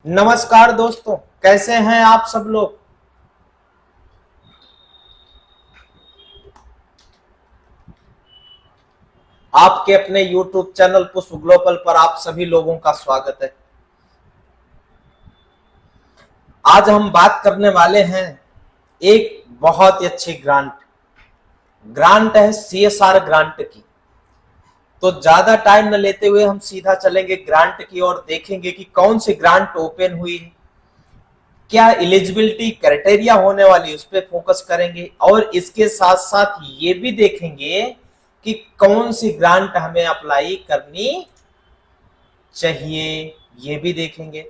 नमस्कार दोस्तों, कैसे हैं आप सब लोग। आपके अपने YouTube चैनल पुष्प ग्लोबल पर आप सभी लोगों का स्वागत है। आज हम बात करने वाले हैं एक बहुत ही अच्छी ग्रांट है CSR ग्रांट की। तो ज्यादा टाइम न लेते हुए हम सीधा चलेंगे ग्रांट की और देखेंगे कि कौन सी ग्रांट ओपन हुई है, क्या एलिजिबिलिटी क्राइटेरिया होने वाली उस पर फोकस करेंगे और इसके साथ साथ ये भी देखेंगे कि कौन सी ग्रांट हमें अप्लाई करनी चाहिए, ये भी देखेंगे।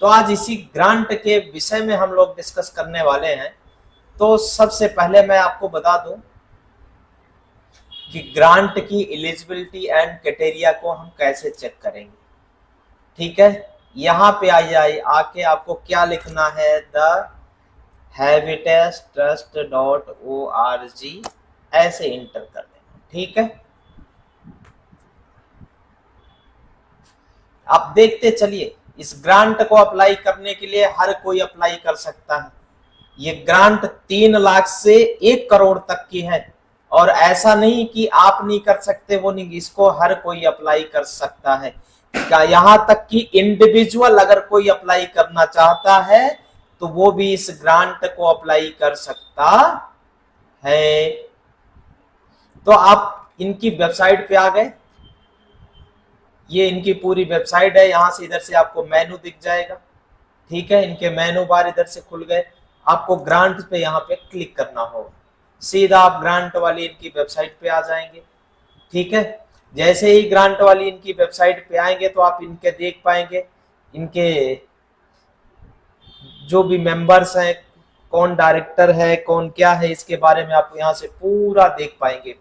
तो आज इसी ग्रांट के विषय में हम लोग डिस्कस करने वाले हैं। तो सबसे पहले मैं आपको बता दूं कि ग्रांट की एलिजिबिलिटी एंड क्राइटेरिया को हम कैसे चेक करेंगे। ठीक है, यहाँ पे आके आपको क्या लिखना है, द habitatstrust.org ऐसे इंटर कर देना। ठीक है, आप देखते चलिए, इस ग्रांट को अप्लाई करने के लिए हर कोई अप्लाई कर सकता है। ये ग्रांट 3 लाख से 1 करोड़ तक की है और ऐसा नहीं कि आप नहीं कर सकते, वो नहीं, इसको हर कोई अप्लाई कर सकता है। यहाँ तक कि इंडिविजुअल अगर कोई अप्लाई करना चाहता है तो वो भी इस ग्रांट को अप्लाई कर सकता है। तो आप इनकी वेबसाइट पे आ गए, ये इनकी पूरी वेबसाइट है। यहां से इधर से आपको मेनू दिख जाएगा। ठीक है, इनके मेनू बार इधर से खुल गए। आपको ग्रांट पे यहाँ पे क्लिक करना होगा, सीधा आप ग्रांट वाली इनकी वेबसाइट पे आ जाएंगे। ठीक है, जैसे ही ग्रांट वाली इनकी वेबसाइट पे आएंगे तो आप इनके देख पाएंगे, इनके जो भी मेंबर्स हैं, कौन डायरेक्टर है, कौन क्या है, इसके बारे में आप यहाँ से पूरा देख पाएंगे।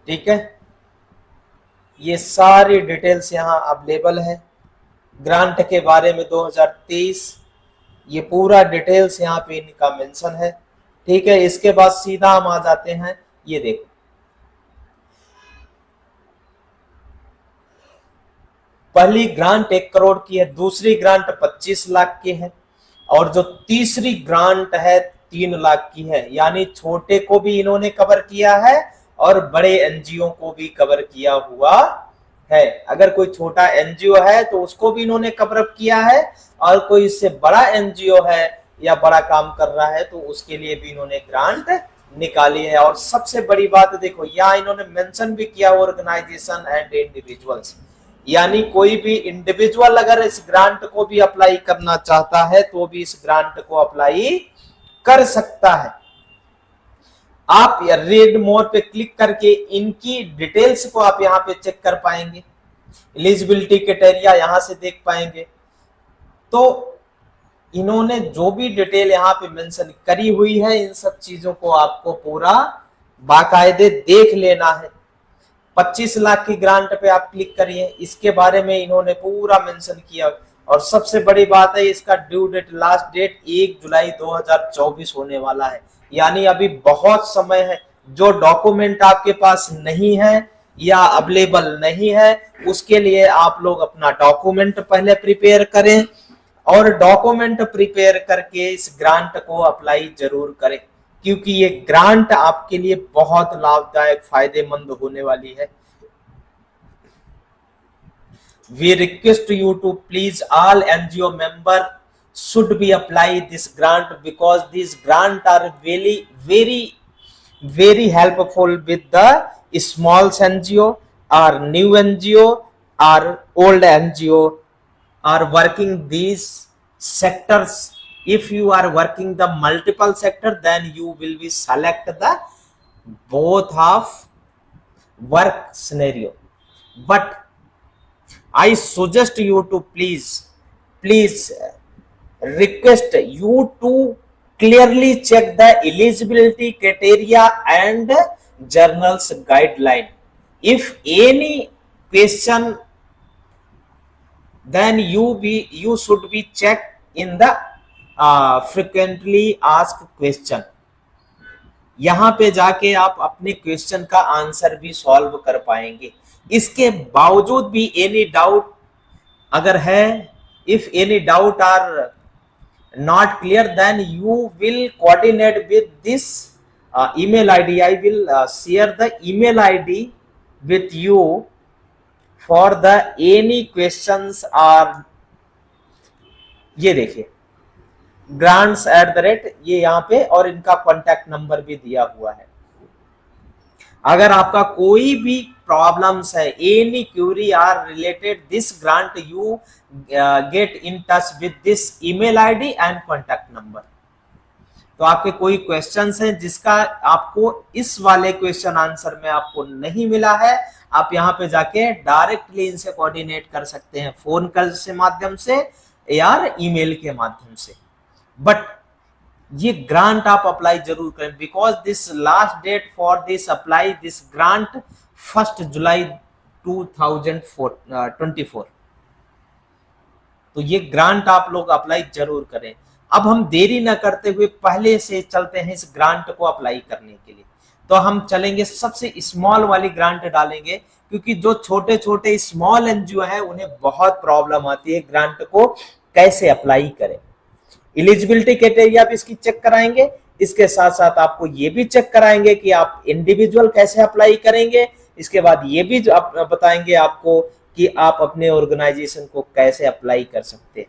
ठीक है, ये सारी डिटेल्स यहाँ अवेलेबल है ग्रांट के बारे में 2023, ये पूरा डिटेल्स यहाँ पे इनका मेंशन है। ठीक है, इसके बाद सीधा हम आ जाते हैं, ये देखो पहली ग्रांट 1 करोड़ की है, दूसरी ग्रांट 25 लाख की है और जो तीसरी ग्रांट है 3 लाख की है। यानी छोटे को भी इन्होंने कवर किया है और बड़े एनजीओ को भी कवर किया हुआ है। अगर कोई छोटा एनजीओ है तो उसको भी इन्होंने कवर अप किया है और कोई इससे बड़ा एनजीओ है या बड़ा काम कर रहा है तो उसके लिए भी इन्होंने ग्रांट निकाली है। और सबसे बड़ी बात देखो, यहाँ इन्होंने मेंशन भी किया ऑर्गेनाइजेशन एंड इंडिविजुअल्स, यानी कोई भी इंडिविजुअल अगर इस ग्रांट को भी अप्लाई करना चाहता है तो भी इस ग्रांट को अप्लाई कर सकता है। आप रीड मोर पे क्लिक करके इनकी डिटेल्स को आप यहाँ पे चेक कर पाएंगे, एलिजिबिलिटी क्राइटेरिया यहाँ से देख पाएंगे। तो इन्होंने जो भी डिटेल यहाँ पे मेंशन करी हुई है, इन सब चीजों को आपको पूरा बाकायदे देख लेना है। 25 लाख की ग्रांट पे आप क्लिक करिए, इसके बारे में इन्होंने पूरा मेंशन किया। और सबसे बड़ी बात है, इसका due date, last date 1 July 2024 होने वाला है, यानी अभी बहुत समय है। जो डॉक्यूमेंट आपके पास नहीं है या अवेलेबल नहीं है, उसके लिए आप लोग अपना डॉक्यूमेंट पहले प्रिपेयर करें और डॉक्यूमेंट प्रिपेयर करके इस ग्रांट को अप्लाई जरूर करें, क्योंकि ये ग्रांट आपके लिए बहुत लाभदायक, फायदेमंद होने वाली है। We request you to please all NGO member should be apply this grant because these grant are very helpful with the small NGO or new NGO or old NGO are working these sectors. If you are working the multiple sector, then you will be select the both of work scenario. But I suggest you to please request you to clearly check the eligibility criteria and journals guideline. If any question, then you should be checked in the frequently asked question. यहाँ पे जाके आप अपने question का answer भी solve कर पाएंगे। इसके बावजूद भी एनी डाउट अगर है If any doubt are not clear, then you will coordinate with this email ID. I will share the email ID with you for the any questions are, ये देखिए grants@, ये यहाँ पे, और इनका कॉन्टैक्ट नंबर भी दिया हुआ है। अगर आपका कोई भी प्रॉब्लम्स है, any query are related this grant, you get in touch with this email ID and contact number. तो आपके कोई क्वेश्चंस हैं जिसका आपको इस वाले क्वेश्चन आंसर में आपको नहीं मिला है, आप यहाँ पे जाके डायरेक्टली इनसे कोऑर्डिनेट कर सकते हैं, फोन कॉल से माध्यम से या ईमेल के माध्यम से। बट ये ग्रांट आप अप्लाई जरूर करें, because this last date for this apply this grant 1 July 2024। तो ये ग्रांट आप लोग अप्लाई जरूर करें। अब हम देरी ना करते हुए पहले से चलते हैं इस ग्रांट को अप्लाई करने के लिए। तो हम चलेंगे, सबसे स्मॉल वाली ग्रांट डालेंगे, क्योंकि जो छोटे छोटे स्मॉल एनजीओ है उन्हें बहुत प्रॉब्लम आती है ग्रांट को कैसे अप्लाई करें। एलिजिबिलिटी क्राइटेरिया भी इसकी चेक कराएंगे, इसके साथ साथ आपको ये भी चेक कराएंगे कि आप इंडिविजुअल कैसे अप्लाई करेंगे। इसके बाद ये भी बताएंगे आपको कि आप अपने ऑर्गेनाइजेशन को कैसे अप्लाई कर सकते हैं।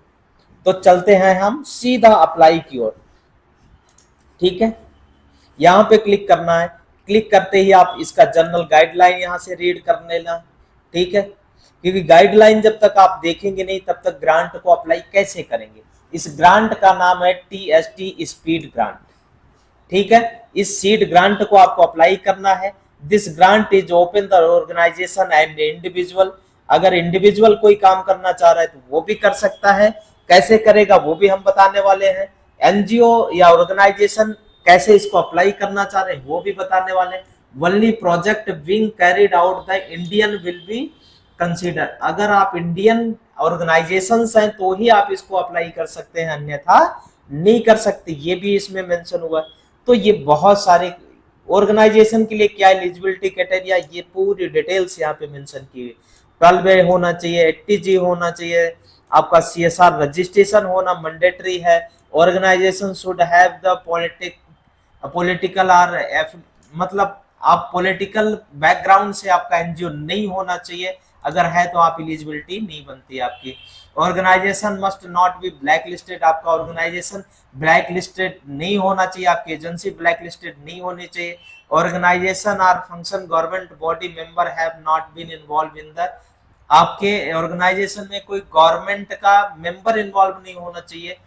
तो चलते हैं हम सीधा अप्लाई की ओर। ठीक है, यहां पे क्लिक करना है। क्लिक करते ही आप इसका जनरल गाइडलाइन यहां से रीड कर लेना। ठीक है, क्योंकि गाइडलाइन जब तक आप देखेंगे नहीं तब तक ग्रांट को अप्लाई कैसे करेंगे। इस ग्रांट का नाम है TST स्पीड ग्रांट। ठीक है, इस सीड ग्रांट को आपको अप्लाई करना है। This grant is open the organisation and individual. अगर इंडिविजुअल कोई काम करना चाह रहा है तो वो भी कर सकता है, कैसे करेगा वो भी हम बताने वाले हैं। एनजीओ या ऑर्गेनाइजेशन कैसे इसको अप्लाई करना चाह रहे हैं वो भी बताने वाले हैं। Only project being carried out the Indian will be consider. अगर आप इंडियन ऑर्गेनाइजेशन हैं तो ही आप इसको अप्लाई कर सकते हैं, अन्यथा नहीं कर सकते, ये भी इसमें मेंशन हुआ है। तो ये बहुत सारे ऑर्गेनाइजेशन के लिए क्या एलिजिबिलिटी क्राइटेरिया, ये पूरी डिटेल्स यहाँ पे मेंशन की हुई। 12 होना चाहिए, 80G होना चाहिए, आपका CSR रजिस्ट्रेशन होना मैंडेटरी है। Organisation should have the political or मतलब आप पॉलिटिकल बैकग्राउंड से आपका एनजीओ नहीं होना चाहिए, अगर है तो आप एलिजिबिलिटी नहीं बनती आपकी। Organisation must not be blacklisted, आपका ऑर्गेनाइजेशन ब्लैक लिस्टेड नहीं होना चाहिए, आपकी एजेंसी ब्लैक लिस्टेड नहीं होनी चाहिए। Organisation or function government body member have not been involve in the, आपके ऑर्गेनाइजेशन में कोई गवर्नमेंट का मेंबर इन्वॉल्व नहीं होना चाहिए।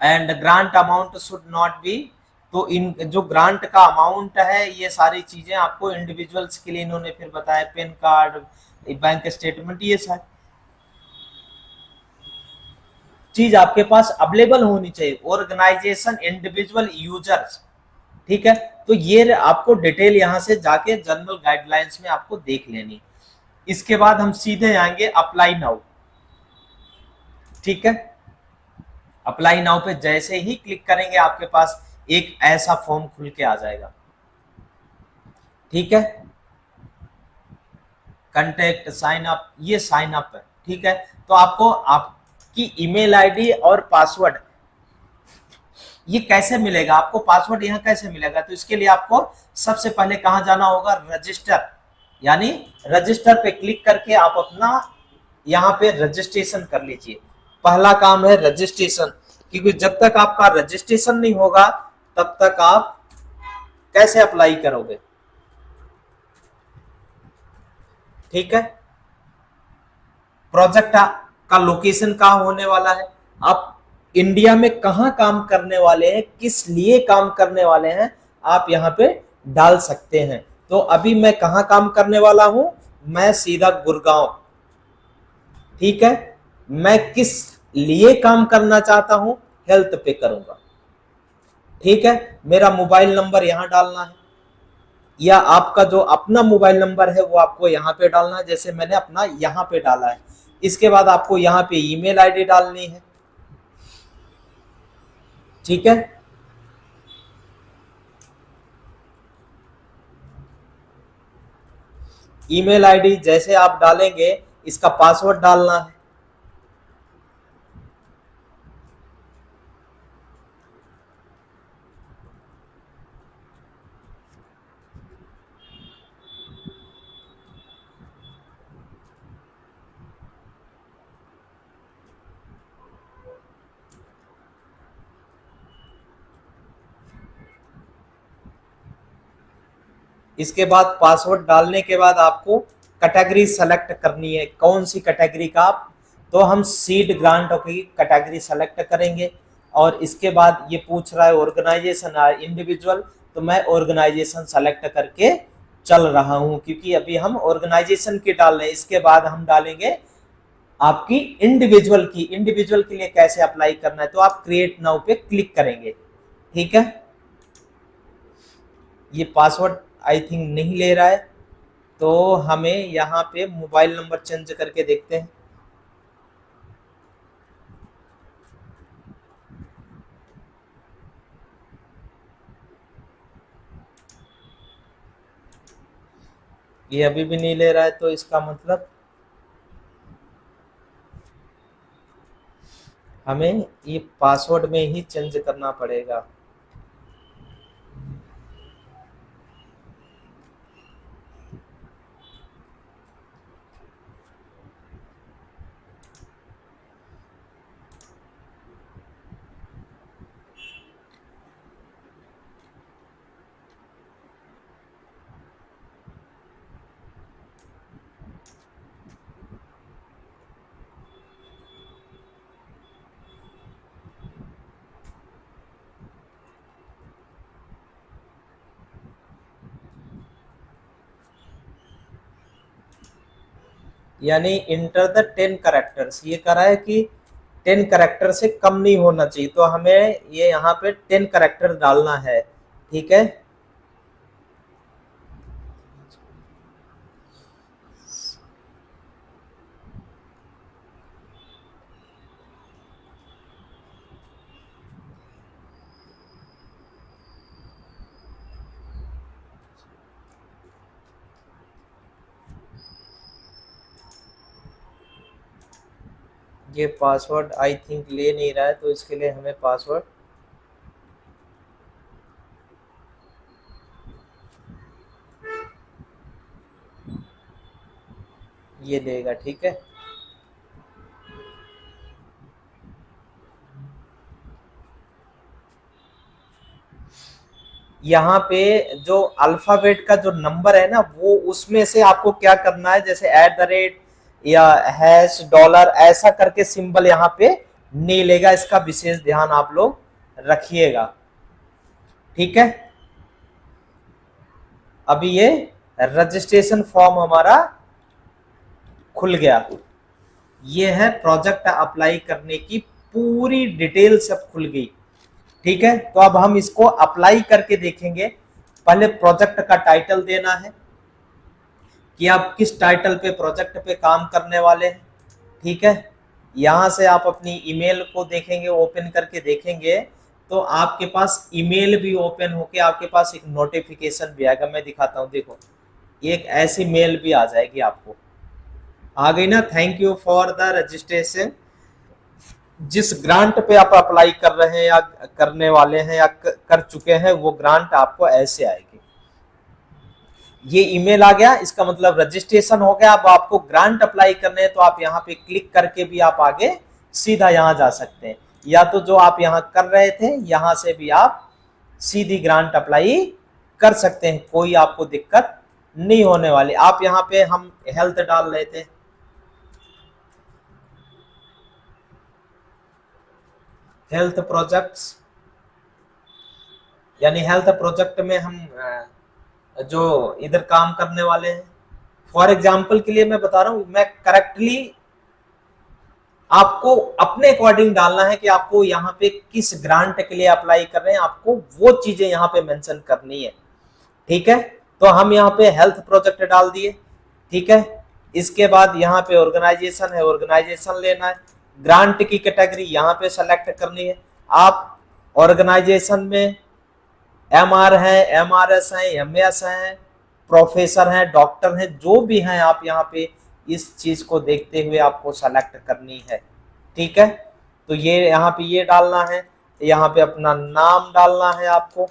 And grant amount should not be, तो इन जो ग्रांट का अमाउंट है ये सारी चीजें आपको इंडिविजुअल्स के लिए इन्होंने फिर बताया, पैन कार्ड, बैंक स्टेटमेंट, ये सारी चीज आपके पास अवेलेबल होनी चाहिए। ऑर्गेनाइजेशन इंडिविजुअल यूजर्स, ठीक है, तो ये आपको डिटेल यहां से जाके जनरल गाइडलाइंस में आपको देख लेनी। इसके बाद हम सीधे आएंगे अप्लाई नाउ। ठीक है, अप्लाई नाउ पे जैसे ही क्लिक करेंगे आपके पास एक ऐसा फॉर्म खुल के आ जाएगा। ठीक है, कंटेक्ट साइन अप, ये साइन अप है। ठीक है, तो आपको आपकी ईमेल आईडी और पासवर्ड ये कैसे मिलेगा, आपको पासवर्ड यहाँ कैसे मिलेगा, तो इसके लिए आपको सबसे पहले कहाँ जाना होगा, रजिस्टर, यानी रजिस्टर पे क्लिक करके आप अपना यहाँ पे रजिस्ट्रेशन कर लीजिए। पहला काम है रजिस्ट्रेशन, क्योंकि जब तक आपका रजिस्ट्रेशन नहीं होगा तब तक आप कैसे अप्लाई करोगे। ठीक है, प्रोजेक्ट का लोकेशन कहाँ होने वाला है, आप इंडिया में कहाँ काम करने वाले हैं, किस लिए काम करने वाले हैं, आप यहाँ पे डाल सकते हैं। तो अभी मैं कहाँ काम करने वाला हूं, मैं सीधा गुड़गांव। ठीक है, मैं किस लिए काम करना चाहता हूं, हेल्थ पे करूंगा। ठीक है, मेरा मोबाइल नंबर यहां डालना है, या आपका जो अपना मोबाइल नंबर है वो आपको यहाँ पे डालना है, जैसे मैंने अपना यहाँ पे डाला है। इसके बाद आपको यहाँ पे ईमेल आईडी डालनी है। ठीक है, ईमेल आईडी जैसे आप डालेंगे इसका पासवर्ड डालना है। इसके बाद पासवर्ड डालने के बाद आपको कैटेगरी सेलेक्ट करनी है, कौन सी कैटेगरी का आप, तो हम सीड ग्रांट की कैटेगरी सेलेक्ट करेंगे। और इसके बाद ये पूछ रहा है ऑर्गेनाइजेशन या इंडिविजुअल, तो मैं ऑर्गेनाइजेशन सेलेक्ट करके चल रहा हूं, क्योंकि अभी हम ऑर्गेनाइजेशन की डाल रहे हैं। इसके बाद हम डालेंगे आपकी इंडिविजुअल की। इंडिविजुअल के लिए कैसे अप्लाई करना है, तो आप क्रिएट नाउ पे क्लिक करेंगे। ठीक है, ये पासवर्ड आई थिंक नहीं ले रहा है, तो हमें यहाँ पे मोबाइल नंबर चेंज करके देखते हैं। ये अभी भी नहीं ले रहा है, तो इसका मतलब हमें ये पासवर्ड में ही चेंज करना पड़ेगा। यानी इंटर द 10 करेक्टर्स, ये करा है कि 10 करेक्टर से कम नहीं होना चाहिए, तो हमें ये यहाँ पे 10 करेक्टर डालना है। ठीक है, ये पासवर्ड आई थिंक ले नहीं रहा है, तो इसके लिए हमें पासवर्ड ये देगा। ठीक है, यहाँ पे जो अल्फाबेट का जो नंबर है ना, वो उसमें से आपको क्या करना है, जैसे @ या हैश डॉलर ऐसा करके सिंबल यहाँ पे नहीं लेगा, इसका विशेष ध्यान आप लोग रखिएगा। ठीक है, अभी ये रजिस्ट्रेशन फॉर्म हमारा खुल गया। ये है प्रोजेक्ट अप्लाई करने की पूरी डिटेल सब खुल गई। ठीक है, तो अब हम इसको अप्लाई करके देखेंगे। पहले प्रोजेक्ट का टाइटल देना है कि आप किस टाइटल पे प्रोजेक्ट पे काम करने वाले हैं। ठीक है, यहां से आप अपनी ईमेल को देखेंगे, ओपन करके देखेंगे, तो आपके पास ईमेल भी ओपन होके आपके पास एक नोटिफिकेशन भी आएगा। मैं दिखाता हूं, देखो एक ऐसी मेल भी आ जाएगी आपको, आ गई ना, thank you for the registration. जिस ग्रांट पे आप अप्लाई कर रहे हैं या करने वाले हैं या कर चुके हैं, वो ग्रांट आपको ऐसे आएगी। ये ईमेल आ गया, इसका मतलब रजिस्ट्रेशन हो गया। अब आपको ग्रांट अप्लाई करने हैं, तो आप यहाँ पे क्लिक करके भी आप आगे सीधा यहाँ जा सकते हैं, या तो जो आप यहाँ कर रहे थे यहाँ से भी आप सीधी ग्रांट अप्लाई कर सकते हैं, कोई आपको दिक्कत नहीं होने वाली। आप यहाँ पे हम हेल्थ डाल रहे थे, हेल्थ प्रोजेक्ट्स, यानी हेल्थ प्रोजेक्ट में हम जो इधर काम करने वाले हैं। फॉर एग्जाम्पल के लिए मैं बता रहा हूं, मैं करेक्टली आपको अपने अकॉर्डिंग डालना है कि आपको यहाँ पे किस ग्रांट के लिए अप्लाई कर रहे हैं, आपको वो चीजें यहाँ पे मेंशन करनी है। ठीक है, तो हम यहाँ पे हेल्थ प्रोजेक्ट डाल दिए। ठीक है, इसके बाद यहाँ पे ऑर्गेनाइजेशन है, ऑर्गेनाइजेशन लेना है। ग्रांट की कैटेगरी यहाँ पे सेलेक्ट करनी है। आप ऑर्गेनाइजेशन में MR है, MRS है, MS है, प्रोफेसर हैं, डॉक्टर हैं, जो भी हैं, आप यहाँ पे इस चीज को देखते हुए आपको सेलेक्ट करनी है। ठीक है, तो ये यहाँ पे ये डालना है, यहाँ पे अपना नाम डालना है आपको।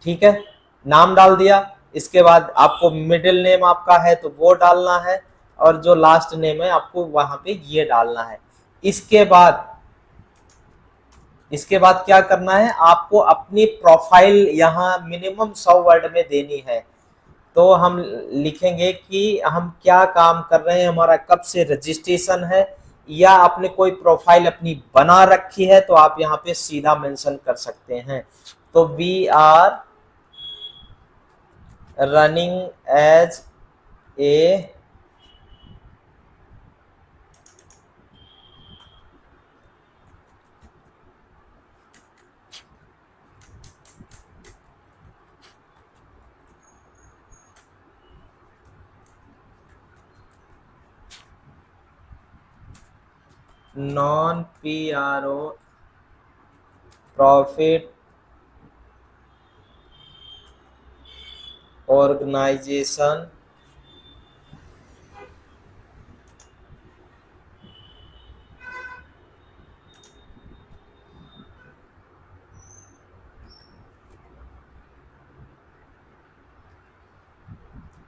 ठीक है, नाम डाल दिया। इसके बाद आपको मिडिल नेम आपका है तो वो डालना है, और जो लास्ट नेम है आपको वहां पे ये डालना है। इसके बाद इसके बाद क्या करना है, आपको अपनी प्रोफाइल यहाँ मिनिमम 100 वर्ड में देनी है। तो हम लिखेंगे कि हम क्या काम कर रहे हैं, हमारा कब से रजिस्ट्रेशन है, या आपने कोई प्रोफाइल अपनी बना रखी है तो आप यहाँ पे सीधा मेंशन कर सकते हैं। तो we are running as a non PRO profit organisation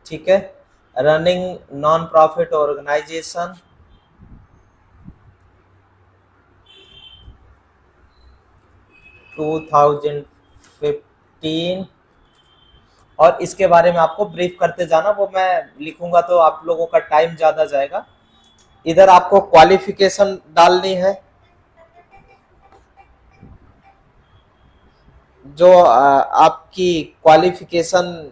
ठीक है, रनिंग नॉन प्रॉफिट ऑर्गेनाइजेशन 2015। और इसके बारे में आपको ब्रीफ करते जाना, वो मैं लिखूंगा तो आप लोगों का टाइम ज्यादा जाएगा। इधर आपको क्वालिफिकेशन डालनी है, जो आपकी क्वालिफिकेशन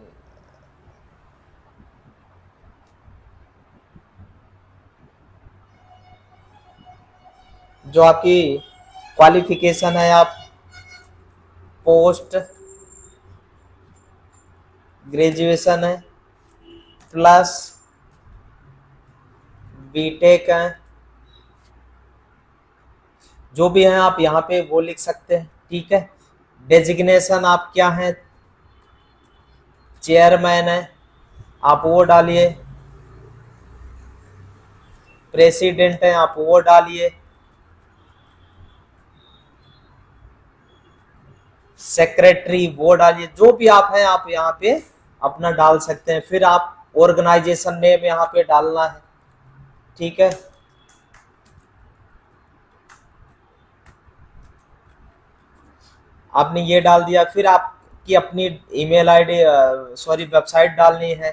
है, आप पोस्ट ग्रेजुएशन है प्लस बीटेक है, जो भी है आप यहाँ पे वो लिख सकते हैं। ठीक है, डेजिग्नेशन आप क्या है, चेयरमैन है, आप वो डालिए। प्रेसिडेंट है, आप वो डालिए। सेक्रेटरी वो डालिए, जो भी आप हैं आप यहाँ पे अपना डाल सकते हैं। फिर आप ऑर्गेनाइजेशन नेम यहाँ पे डालना है। ठीक है, आपने ये डाल दिया। फिर आपकी अपनी ईमेल आईडी सॉरी वेबसाइट डालनी है।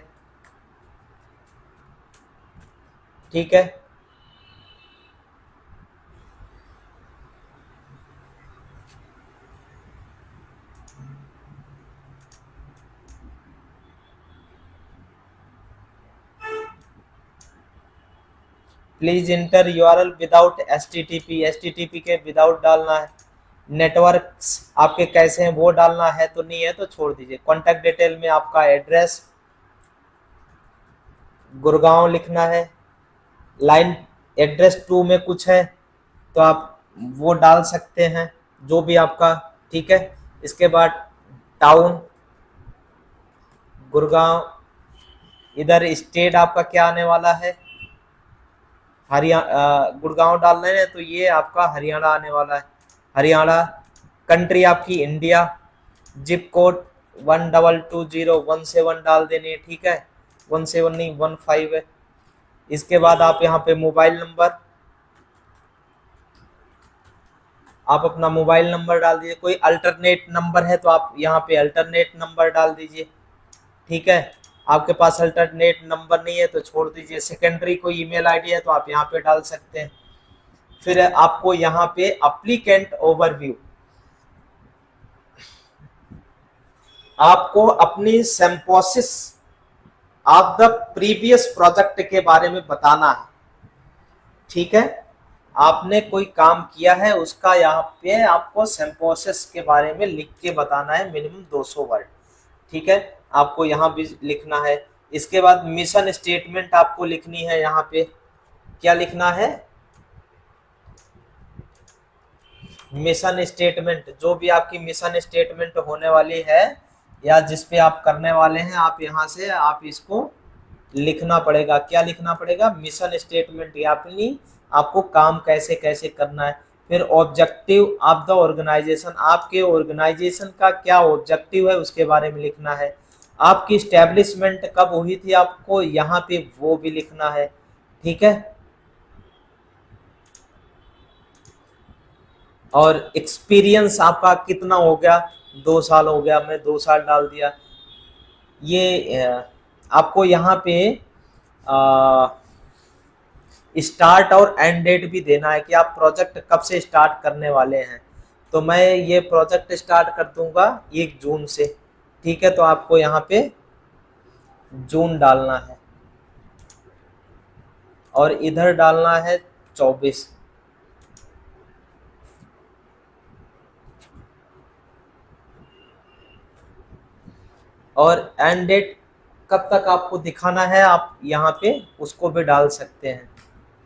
ठीक है, please inter URL without HTTP के विदाउट डालना है। नेटवर्क्स आपके कैसे हैं वो डालना है, तो नहीं है तो छोड़ दीजिए। कॉन्टैक्ट डिटेल में आपका एड्रेस गुड़गांव लिखना है। लाइन एड्रेस 2 में कुछ है तो आप वो डाल सकते हैं, जो भी आपका। ठीक है, इसके बाद टाउन गुड़गांव, इधर स्टेट आपका क्या आने वाला है, हरियाणा। गुड़गांव डालना है तो ये आपका हरियाणा आने वाला है, हरियाणा। कंट्री आपकी इंडिया। जिप कोड 122017 डाल देनी है। ठीक है, 17 नहीं 15 है। इसके बाद आप यहाँ पे मोबाइल नंबर, आप अपना मोबाइल नंबर डाल दीजिए। कोई अल्टरनेट नंबर है तो आप यहाँ पे अल्टरनेट नंबर डाल दीजिए। ठीक है, आपके पास अल्टरनेट नंबर नहीं है तो छोड़ दीजिए। सेकेंडरी कोई ईमेल आईडी है तो आप यहाँ पे डाल सकते हैं। फिर आपको यहाँ पे एप्लीकेंट ओवरव्यू, आपको अपनी सिंपोसिस ऑफ द प्रीवियस प्रोजेक्ट के बारे में बताना है। ठीक है, आपने कोई काम किया है उसका यहाँ पे आपको सिंपोसिस के बारे में लिख के बताना है, मिनिमम 200 वर्ड। ठीक है, आपको यहाँ भी लिखना है। इसके बाद मिशन स्टेटमेंट आपको लिखनी है। यहाँ पे क्या लिखना है, मिशन स्टेटमेंट। जो भी आपकी मिशन स्टेटमेंट होने वाली है या जिस पे आप करने वाले हैं, आप यहाँ से आप इसको लिखना पड़ेगा। क्या लिखना पड़ेगा, मिशन स्टेटमेंट, या अपनी आपको काम कैसे कैसे करना है। फिर ऑब्जेक्टिव ऑफ द ऑर्गेनाइजेशन, आपके ऑर्गेनाइजेशन का क्या ऑब्जेक्टिव है उसके बारे में लिखना है। आपकी स्टैब्लिशमेंट कब हुई थी आपको यहाँ पे वो भी लिखना है। ठीक है, और एक्सपीरियंस आपका कितना हो गया, 2 साल हो गया, मैं 2 साल डाल दिया। ये आपको यहाँ पे स्टार्ट और एंड डेट भी देना है कि आप प्रोजेक्ट कब से स्टार्ट करने वाले हैं। तो मैं ये प्रोजेक्ट स्टार्ट कर दूंगा 1 जून से। ठीक है, तो आपको यहाँ पे जून डालना है और इधर डालना है 24। और एंड डेट कब तक आपको दिखाना है, आप यहाँ पे उसको भी डाल सकते हैं।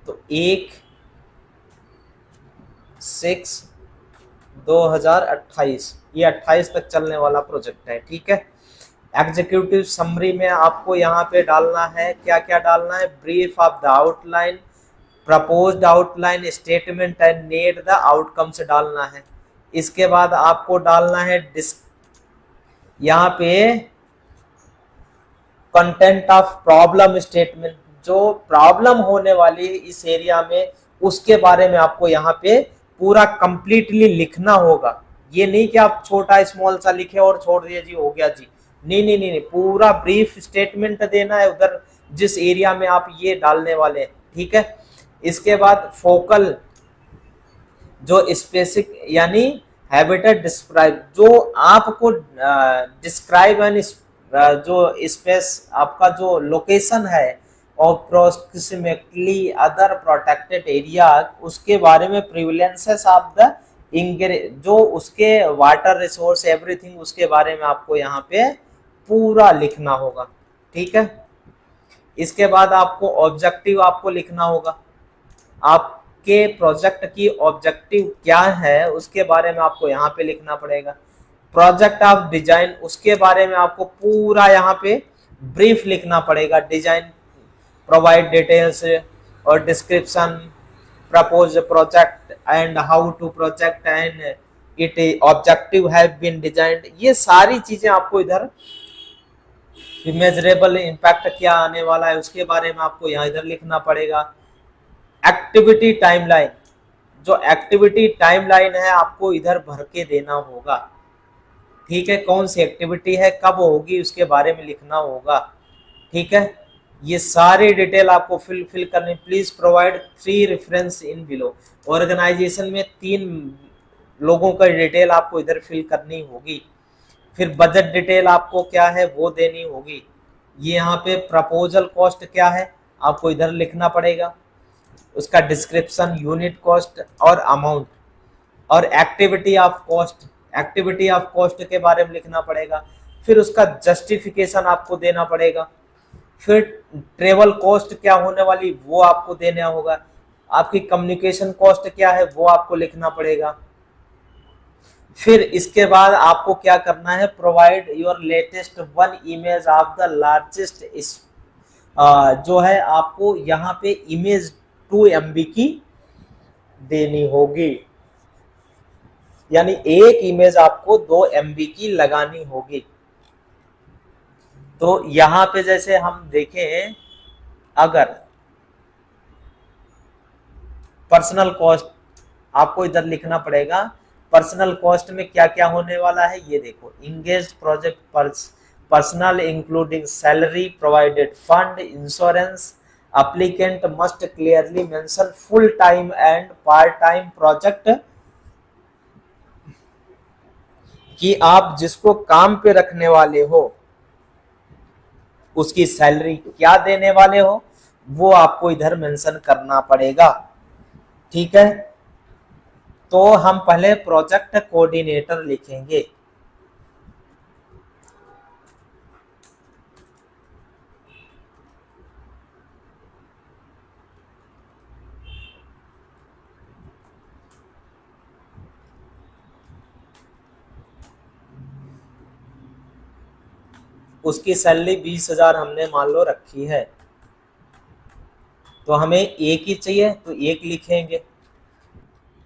तो 1/6/2028, ये 28 तक चलने वाला प्रोजेक्ट है। ठीक है, एग्जीक्यूटिव समरी में आपको यहाँ पे डालना है, क्या क्या डालना है, brief of the outline, proposed outline statement and need the outcomes डालना है। इसके बाद आपको डालना है यहाँ पे कंटेंट ऑफ प्रॉब्लम स्टेटमेंट, जो प्रॉब्लम होने वाली है इस एरिया में उसके बारे में आपको यहाँ पे पूरा कंप्लीटली लिखना होगा। ये नहीं कि आप छोटा स्मॉल सा लिखे और छोड़ दिए जी हो गया जी, नहीं नहीं नहीं, नहीं, पूरा ब्रीफ स्टेटमेंट देना है उधर जिस एरिया में आप ये डालने वाले हैं। ठीक है, इसके बाद फोकल जो स्पेसिफिक यानी हैबिटेट डिस्क्राइब, जो आपको डिस्क्राइब एंड जो स्पेस आपका जो लोकेशन है और प्रोक्सिमेटली अदर प्रोटेक्टेड एरिया उसके बारे में, प्रिविलेंसेस ऑफ द जो उसके वाटर रिसोर्स एवरीथिंग उसके बारे में आपको यहाँ पे पूरा लिखना होगा। ठीक है, इसके बाद आपको ऑब्जेक्टिव आपको लिखना होगा, आपके प्रोजेक्ट की ऑब्जेक्टिव क्या है उसके बारे में आपको यहाँ पे लिखना पड़ेगा। प्रोजेक्ट ऑफ डिजाइन उसके बारे में आपको पूरा यहाँ पे ब्रीफ लिखना पड़ेगा, डिजाइन, प्रोवाइड डिटेल्स और description, propose project and how to project and it objective have been designed, ये सारी चीजें आपको इधर, इमेजरेबल इम्पैक्ट क्या आने वाला है उसके बारे में आपको यहाँ इधर लिखना पड़ेगा। एक्टिविटी टाइमलाइन, जो एक्टिविटी टाइमलाइन है आपको इधर भर के देना होगा। ठीक है, कौन सी एक्टिविटी है, कब होगी, उसके बारे में लिखना होगा। ठीक है, ये सारी डिटेल आपको फिल करनी। Please provide 3 reference in below, organisation में 3 लोगों का डिटेल आपको इधर फिल करनी होगी। फिर बजट डिटेल आपको क्या है वो देनी होगी। ये यहाँ पे प्रपोजल कॉस्ट क्या है आपको इधर लिखना पड़ेगा, उसका डिस्क्रिप्शन, यूनिट कॉस्ट और अमाउंट, और activity of cost, activity of cost के बारे में लिखना पड़ेगा। फिर उसका जस्टिफिकेशन आपको देना पड़ेगा। फिर ट्रेवल कॉस्ट क्या होने वाली वो आपको देना होगा। आपकी कम्युनिकेशन कॉस्ट क्या है वो आपको लिखना पड़ेगा। फिर इसके बाद आपको क्या करना है, provide your latest 1 image of the largest, जो है आपको यहाँ पे इमेज 2 MB की देनी होगी, यानी एक इमेज आपको 2 MB की लगानी होगी। तो यहाँ पे जैसे हम देखें, अगर पर्सनल कॉस्ट आपको इधर लिखना पड़ेगा, पर्सनल कॉस्ट में क्या क्या होने वाला है ये देखो, engage project personal including salary, provided fund, insurance, applicant must clearly mention full time and part time project, कि आप जिसको काम पे रखने वाले हो उसकी सैलरी क्या देने वाले हो वो आपको इधर मेंशन करना पड़ेगा। ठीक है, तो हम पहले प्रोजेक्ट कोऑर्डिनेटर लिखेंगे। उसकी सैलरी 20,000 हमने मान लो रखी है, तो हमें एक ही चाहिए तो एक लिखेंगे।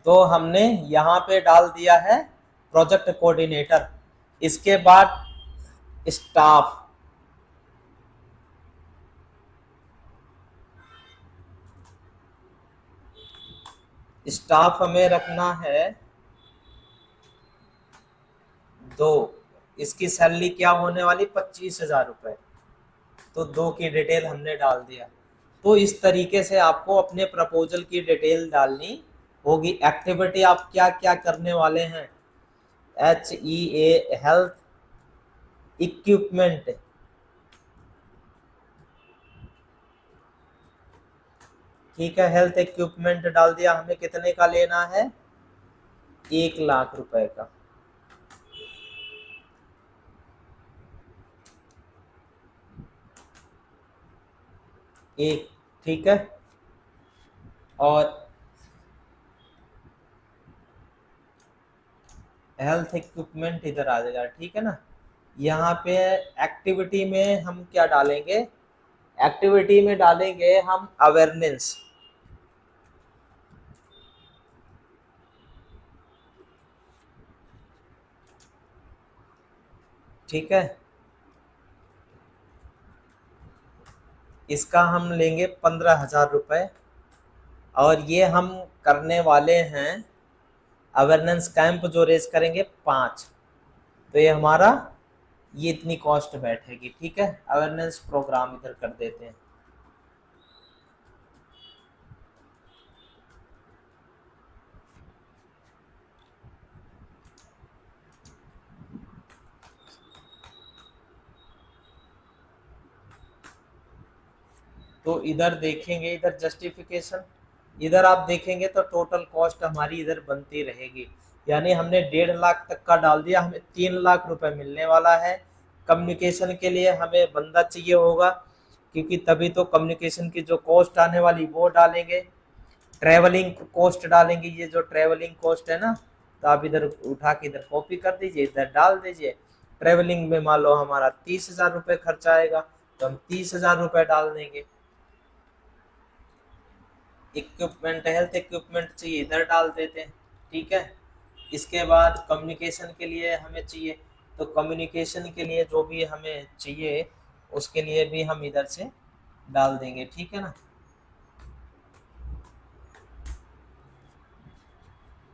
तो हमने यहाँ पे डाल दिया है प्रोजेक्ट कोऑर्डिनेटर। इसके बाद स्टाफ, स्टाफ हमें रखना है तो इसकी सैलरी क्या होने वाली 25,000 रुपए। तो 2 की डिटेल हमने डाल दिया। तो इस तरीके से आपको अपने प्रपोजल की डिटेल डालनी होगी। एक्टिविटी आप क्या क्या करने वाले हैं, HEA हेल्थ इक्विपमेंट, ठीक है, हेल्थ इक्विपमेंट डाल दिया। हमें कितने का लेना है, 1,00,000 रुपए का। एक, ठीक है। और हेल्थ इक्विपमेंट इधर आ जाएगा, ठीक है ना। यहाँ पे एक्टिविटी में हम क्या डालेंगे, एक्टिविटी में डालेंगे हम अवेयरनेस, ठीक है। इसका हम लेंगे 15,000 रुपए। और ये हम करने वाले हैं अवेयरनेस कैंप जो रेज करेंगे 5। तो ये हमारा ये इतनी कॉस्ट बैठेगी, ठीक है। अवेयरनेस प्रोग्राम इधर कर देते हैं। तो इधर देखेंगे, इधर जस्टिफिकेशन, इधर आप देखेंगे तो टोटल कॉस्ट हमारी इधर बनती रहेगी। यानी हमने 1.5 लाख तक का डाल दिया, हमें 3 लाख रुपए मिलने वाला है। कम्युनिकेशन के लिए हमें बंदा चाहिए होगा, क्योंकि तभी तो कम्युनिकेशन की जो कॉस्ट आने वाली वो डालेंगे। ट्रेवलिंग कॉस्ट डालेंगे, ये जो ट्रेवलिंग कॉस्ट है ना, तो आप इधर उठा के इधर कॉपी कर दीजिए, इधर डाल दीजिए। ट्रेवलिंग में मान लो हमारा 30,000 रुपये खर्चा आएगा, तो हम 30,000 रुपये डाल देंगे। इक्विपमेंट, हेल्थ इक्विपमेंट चाहिए, इधर डाल देते हैं, ठीक है। इसके बाद कम्युनिकेशन के लिए हमें चाहिए, तो कम्युनिकेशन के लिए जो भी हमें चाहिए उसके लिए भी हम इधर से डाल देंगे, ठीक है ना।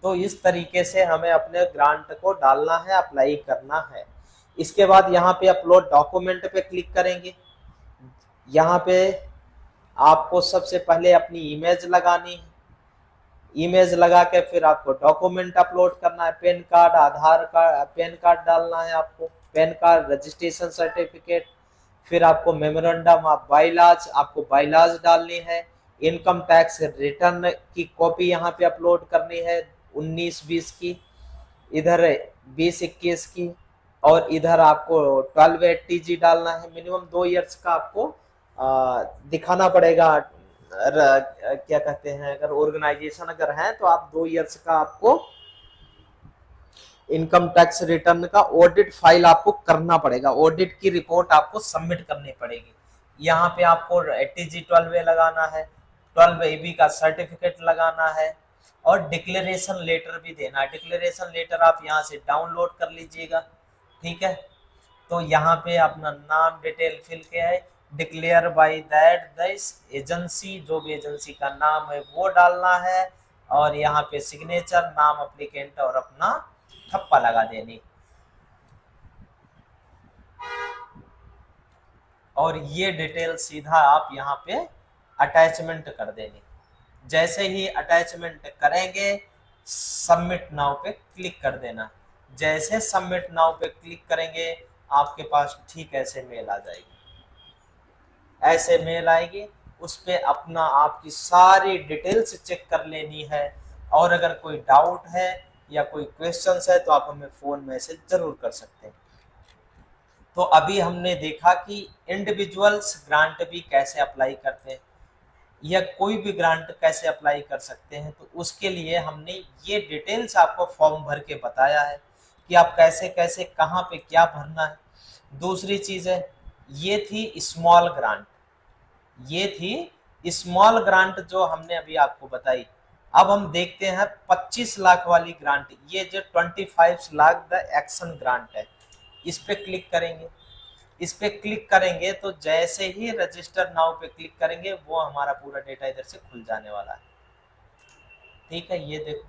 तो इस तरीके से हमें अपने ग्रांट को डालना है, अप्लाई करना है। इसके बाद यहाँ पे अपलोड डॉक्यूमेंट पे क्लिक करेंगे। यहाँ पे आपको सबसे पहले अपनी इमेज लगानी है। इमेज लगा के फिर आपको डॉक्यूमेंट अपलोड करना है, पैन कार्ड, आधार कार्ड, पैन कार्ड डालना है आपको, पैन कार्ड, रजिस्ट्रेशन सर्टिफिकेट। फिर आपको मेमोरेंडम ऑफ बाइलाज, आपको बाइलाज डालनी है। इनकम टैक्स रिटर्न की कॉपी यहाँ पे अपलोड करनी है, 19-20 की, इधर 20-21 की। और इधर आपको 1280G डालना है। मिनिमम 2 ईयर्स का आपको दिखाना पड़ेगा। क्या कहते हैं, अगर ऑर्गेनाइजेशन अगर है तो आप 2 ईयर्स का आपको इनकम टैक्स रिटर्न का ऑडिट फाइल आपको करना पड़ेगा, ऑडिट की रिपोर्ट आपको सबमिट करनी पड़ेगी। यहाँ पे आपको ATG 12A लगाना है, 12AB का सर्टिफिकेट लगाना है, और डिक्लेरेशन लेटर भी देना है। डिक्लेरेशन लेटर आप यहाँ से डाउनलोड कर लीजिएगा, ठीक है। तो यहाँ पे अपना नाम डिटेल फिल किया है, declare by that this agency, जो भी एजेंसी का नाम है वो डालना है। और यहाँ पे सिग्नेचर, नाम एप्लीकेंट और अपना ठप्पा लगा देनी। और ये डिटेल सीधा आप यहाँ पे अटैचमेंट कर देनी। जैसे ही अटैचमेंट करेंगे, सबमिट नाउ पे क्लिक कर देना। जैसे सबमिट नाउ पे क्लिक करेंगे, आपके पास ठीक ऐसे मेल आ जाएगी, ऐसे मेल आएगी। उस पर अपना आपकी सारी डिटेल्स चेक कर लेनी है। और अगर कोई डाउट है या कोई क्वेश्चंस है तो आप हमें फ़ोन मैसेज ज़रूर कर सकते हैं। तो अभी हमने देखा कि इंडिविजुअल्स ग्रांट भी कैसे अप्लाई करते हैं, या कोई भी ग्रांट कैसे अप्लाई कर सकते हैं। तो उसके लिए हमने ये डिटेल्स आपको फॉर्म भर के बताया है कि आप कैसे कैसे कहाँ पे क्या भरना है। दूसरी चीज़ है, ये थी स्मॉल ग्रांट, ये थी स्मॉल ग्रांट जो हमने अभी आपको बताई। अब हम देखते हैं 25 लाख वाली ग्रांट, ये जो 25 लाख द एक्शन ग्रांट है, इस पे क्लिक करेंगे। इस पे क्लिक करेंगे तो जैसे ही रजिस्टर नाउ पे क्लिक करेंगे, वो हमारा पूरा डेटा इधर से खुल जाने वाला है, ठीक है। ये देखो,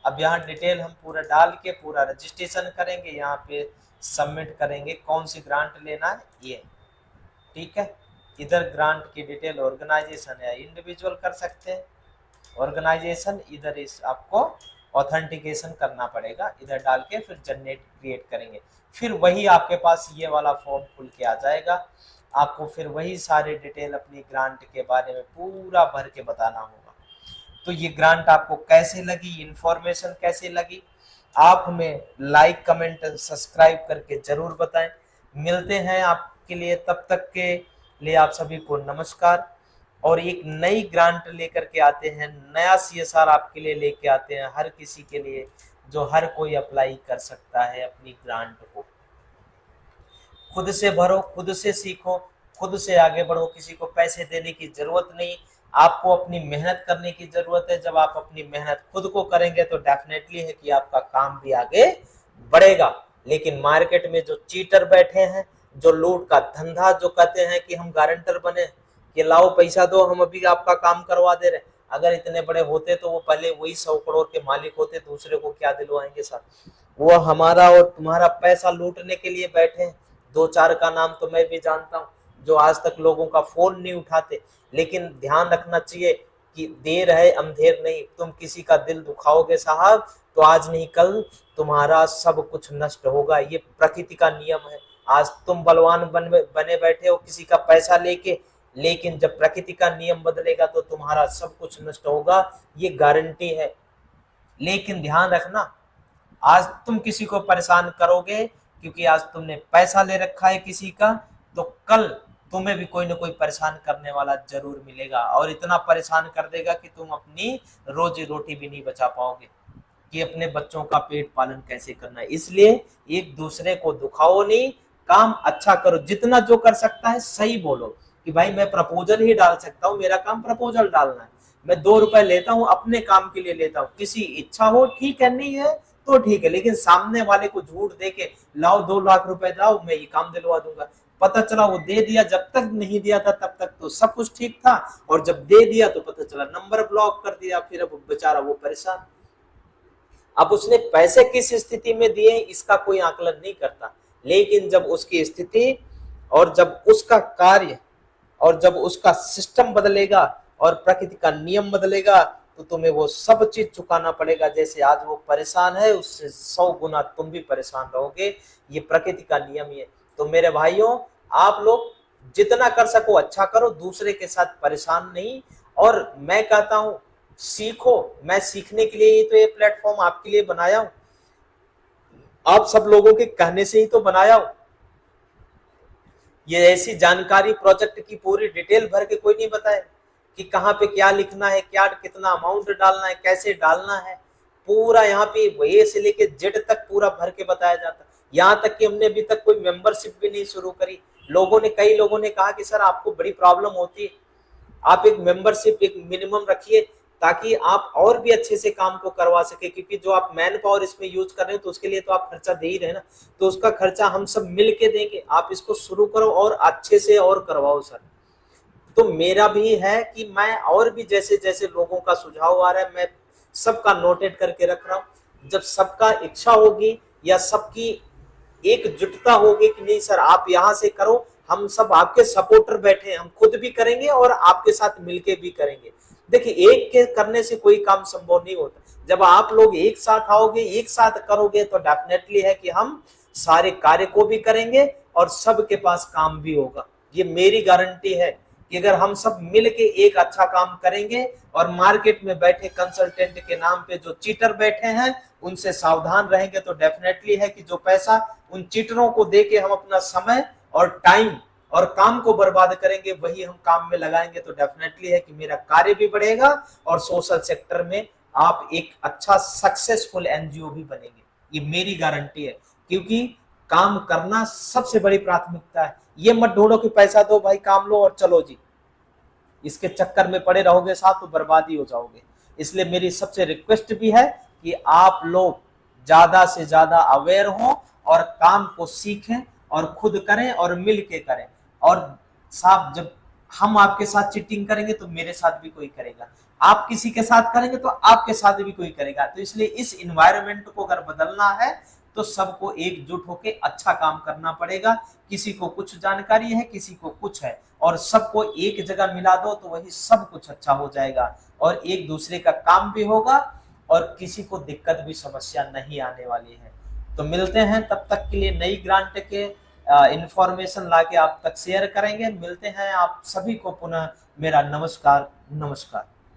अब यहाँ डिटेल हम पूरा डाल के पूरा रजिस्ट्रेशन करेंगे, यहाँ पे सबमिट करेंगे कौन सी ग्रांट लेना है ये, ठीक है। इधर ग्रांट की डिटेल ऑर्गेनाइजेशन या इंडिविजुअल कर सकते हैं, ऑर्गेनाइजेशन इधर इस आपको ऑथेंटिकेशन करना पड़ेगा, इधर डाल के फिर जनरेट क्रिएट करेंगे, फिर वही आपके पास ये वाला फॉर्म खुल के आ जाएगा। आपको फिर वही सारे डिटेल अपनी ग्रांट के बारे में पूरा भर के बताना होगा। तो ये ग्रांट आपको कैसे लगी, इंफॉर्मेशन कैसे लगी, आप हमें लाइक कमेंट सब्सक्राइब करके जरूर बताएं। मिलते हैं आपके लिए, तब तक के लिए आप सभी को नमस्कार। और एक नई ग्रांट लेकर के आते हैं, नया CSR आपके लिए लेके आते हैं, हर किसी के लिए, जो हर कोई अप्लाई कर सकता है अपनी ग्रांट को। खुद से भरो, खुद से सीखो, खुद से आगे बढ़ो, किसी को पैसे देने की जरूरत नहीं, आपको अपनी मेहनत करने की जरूरत है। जब आप अपनी मेहनत खुद को करेंगे तो डेफिनेटली है कि आपका काम भी आगे बढ़ेगा। लेकिन मार्केट में जो चीटर बैठे हैं, जो लूट का धंधा, जो कहते हैं कि हम गारंटर बने, कि लाओ पैसा दो हम अभी आपका काम करवा दे रहे, अगर इतने बड़े होते तो वो पहले वही 100 करोड़ के मालिक होते, दूसरे को क्या दिलवाएंगे सर। वो हमारा और तुम्हारा पैसा लूटने के लिए बैठे हैं। 2-4 का नाम तो मैं भी जानता हूँ, जो आज तक लोगों का फोन नहीं उठाते। लेकिन ध्यान रखना चाहिए कि देर है अंधेर नहीं, तुम किसी का दिल दुखाओगे साहब तो आज नहीं कल तुम्हारा सब कुछ नष्ट होगा। ये प्रकृति का नियम है। आज तुम बलवान बने बैठे हो किसी का पैसा लेके, लेकिन जब प्रकृति का नियम बदलेगा तो तुम्हारा सब कुछ नष्ट होगा, ये गारंटी है। लेकिन ध्यान रखना, आज तुम किसी को परेशान करोगे क्योंकि आज तुमने पैसा ले रखा है किसी का, तो कल तुम्हें भी कोई ना कोई परेशान करने वाला जरूर मिलेगा, और इतना परेशान कर देगा कि तुम अपनी रोजी रोटी भी नहीं बचा पाओगे, कि अपने बच्चों का पेट पालन कैसे करना है। इसलिए एक दूसरे को दुखाओ नहीं, काम अच्छा करो, जितना जो कर सकता है सही बोलो कि भाई मैं प्रपोजल ही डाल सकता हूँ, मेरा काम प्रपोजल डालना है, मैं 2 रुपए लेता हूँ अपने काम के लिए लेता हूँ, किसी इच्छा हो ठीक है, नहीं है तो ठीक है। लेकिन सामने वाले को झूठ दे के लाओ 2 लाख रुपए लाओ मैं ये काम दिलवा दूंगा, पता चला वो दे दिया, जब तक नहीं दिया था तब तक तो सब कुछ ठीक था, और जब दे दिया तो पता चला नंबर ब्लॉक कर दिया, फिर अब बेचारा वो परेशान। अब उसने पैसे किस स्थिति में दिए इसका कोई आकलन नहीं करता, लेकिन जब उसकी स्थिति और जब उसका कार्य और जब उसका सिस्टम बदलेगा और प्रकृति का नियम बदलेगा तो तुम्हें वो सब चीज चुकाना पड़ेगा। जैसे आज वो परेशान है उससे 100 गुना तुम भी परेशान रहोगे, ये प्रकृति का नियम ही है। तो मेरे भाइयों, आप लोग जितना कर सको अच्छा करो, दूसरे के साथ परेशान नहीं। और मैं कहता हूं सीखो, मैं सीखने के लिए ही तो ये प्लेटफॉर्म आपके लिए बनाया हूं, आप सब लोगों के कहने से ही तो बनाया हूं। ये ऐसी जानकारी प्रोजेक्ट की पूरी डिटेल भर के कोई नहीं बताए कि कहाँ पे क्या लिखना है, क्या कितना अमाउंट डालना है, कैसे डालना है, पूरा यहाँ पे ए से लेके जेड तक पूरा भर के बताया जाता है। यहाँ तक कि हमने अभी तक कोई मेंबरशिप भी नहीं शुरू करी। कई लोगों ने कहा कि सर आपको बड़ी प्रॉब्लम होती है, आप एक मेंबरशिप एक मिनिमम रखिए ताकि आप और भी अच्छे से काम को करवा सके, क्योंकि जो आप मैन पावर इसमें यूज कर रहे हैं तो उसके लिए तो आप खर्चा दे ही रहे ना, तो उसका खर्चा हम सब मिल के देंगे। आप इसको शुरू करो और अच्छे से और करवाओ सर। तो मेरा भी है कि मैं और भी जैसे जैसे लोगों का सुझाव आ रहा है मैं सबका नोटेट करके रख रहा हूँ। जब सबका इच्छा होगी या सबकी एकजुटता होगी कि नहीं सर आप यहाँ से करो, हम सब आपके सपोर्टर बैठे हैं, हम खुद भी करेंगे और आपके साथ मिलके भी करेंगे। देखिए एक के करने से कोई काम संभव नहीं होता, जब आप लोग एक साथ आओगे एक साथ करोगे तो डेफिनेटली है कि हम सारे कार्य को भी करेंगे और सबके पास काम भी होगा। ये मेरी गारंटी है कि अगर हम सब मिलके एक अच्छा काम करेंगे और मार्केट में बैठे कंसल्टेंट के नाम पे जो चीटर बैठे हैं उनसे सावधान रहेंगे तो डेफिनेटली है कि जो पैसा उन चीटरों को देके हम अपना समय और टाइम और काम को बर्बाद करेंगे वही हम काम में लगाएंगे तो डेफिनेटली है कि मेरा कार्य भी बढ़ेगा और सोशल सेक्टर में आप एक अच्छा सक्सेसफुल एनजीओ भी बनेंगे। ये मेरी गारंटी है, क्योंकि काम करना सबसे बड़ी प्राथमिकता है। ये मत ढूंढो कि पैसा दो भाई काम लो और चलो जी, इसके चक्कर में पड़े रहोगे साथ तो बर्बादी हो जाओगे। इसलिए मेरी सबसे रिक्वेस्ट भी है कि आप लोग ज्यादा से ज्यादा अवेयर हो और काम को सीखें और खुद करें और मिल के करें। और साहब जब हम आपके साथ चीटिंग करेंगे तो मेरे साथ भी कोई करेगा, आप किसी के साथ करेंगे तो आपके साथ भी कोई करेगा। तो इसलिए इस इन्वायरमेंट को अगर बदलना है तो सबको एकजुट होकर अच्छा काम करना पड़ेगा। किसी को कुछ जानकारी है, किसी को कुछ है, और सबको एक जगह मिला दो तो वही सब कुछ अच्छा हो जाएगा और एक दूसरे का काम भी होगा और किसी को दिक्कत भी समस्या नहीं आने वाली है। तो मिलते हैं, तब तक के लिए नई ग्रांट के इंफॉर्मेशन लाके आप तक शेयर करेंगे। मिलते हैं, आप सभी को पुनः मेरा नमस्कार। नमस्कार।